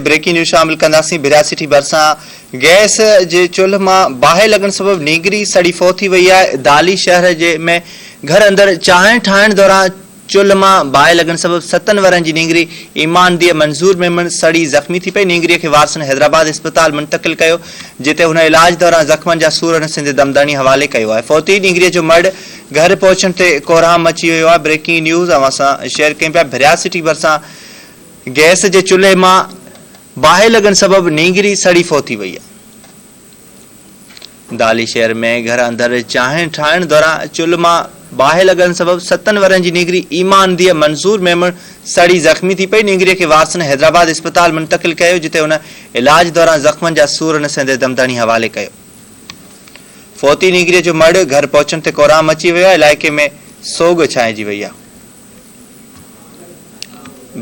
Breaking news शामिल कंदासीं। 82 भरिसां गैस जे चुल्ह मां बाहि लॻण सबबि नींगरी सड़ी फौत थी वई आहे। दाली शहर जे में घर अंदरि चांहि ठाहिण दौरान चुल्ह मां बाहि लॻण सबबि 7 वरनि जी नींगरी ईमान दी मंज़ूर मेमन सड़ी ज़ख़्मी थी पई। नींगरीअ खे वारसनि हैदराबाद इस्पताल मुंतक़िल कयो, जिते हुन इलाज दौरान ज़ख़्मनि जा सूर नसंदे दमदानी हवाले कयो आहे। फौती नींगरीअ जो मर्द घर पहुचण ते कोहराम मची वियो आहे। ब्रेकिंग न्यूज़ अवां सां शेयर कयूं पिया। 82 भरिसां गैस जे चुल्हे मां बाहि लॻण सबबि नींगरी सड़ी फौत थी वई आहे। दाली शहर में घर अंदरि चांहि ठाहिण दौरान चुल्ह मां बाहि लॻण सबबि 7 वरनि जी नींगरी ईमान दी मंज़ूर मेमन सड़ी ज़ख़्मी थी पई। नींगरीअ खे वारसनि हैदराबाद इस्पताल मुंतक़िल कयो, जिते हुन इलाज दौरान ज़ख़्मनि जा सूर नसंदे दमदानी हवाले कयो। फौती नींगरीअ जो मर्द घर पहुचण ते कोहराम मची वियो आहे। इलाइक़े में सोग छाइजी वई आहे।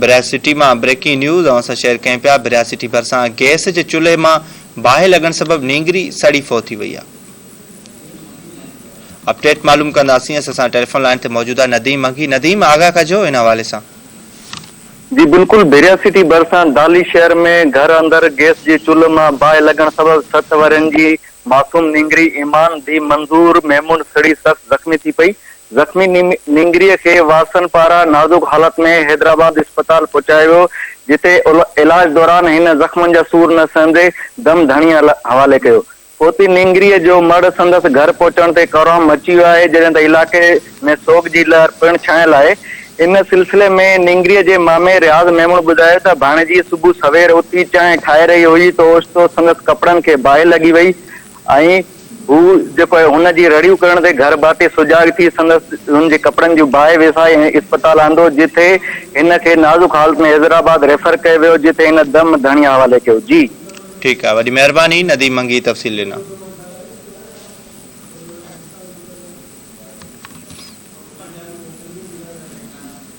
82 मां ब्रेकिंग न्यूज़ अवां सां शेयर कयूं पिया। 82 भरिसां गैस जे चुल्हे मां बाहि लॻण सबबि नींगरी सड़ी फौत थी वई आहे। अपडेट मालूम कंदासीं। असां टेलीफोन लाइन ते मौजूद आहे नदीम मंगी। नदीम, आगाह कजो इन हवाले सां। जी बिल्कुल। 82 भरिसां दाली शहर में घर अंदर गैस जे चुल्ह मां बाहि लॻण सबबि 7 वरनि जी मासूम नींगरी ईमान दी मंज़ूर मेमून सड़ी सख्त ज़ख़्मी थी पई। ज़ख़्मी नींगरीअ खे वारसनि पारां नाज़ुक हालत में हैदराबाद इस्पताल पहुचायो वियो, जिते इलाज दौरान हिन ज़ख़्मनि जा सूर न सहंदे दम धणी हवाले कयो। फौती नींगरीअ जो मर्द संदसि घर पहुचण ते कोहराम मची वियो आहे, जॾहिं त इलाइक़े में सोग जी लहर पिणु छायल आहे। इन सिलसिले में नींगरीअ जे मामे रियाज़ मेमून ॿुधायो त भाणेजी सुबुह सवेर उथी चांहि ठाहे रही हुई त ओचितो संदसि कपिड़नि खे बाहि लॻी वई ऐं हू जेको आहे हुनजी रड़ियूं करण ते घर बाटे सुजाॻ थी संदसि हुनजे कपिड़नि जूं बाहि वेसाए ऐं इस्पताल आंदो, जिथे हिन खे नाज़ुक हालत में हैदराबाद रेफर कयो वियो, जिते हिन दम धणी हवाले कयो। जी ठीकु आहे, वॾी महिरबानी नदीम मंगी तफ़सील ॾिना।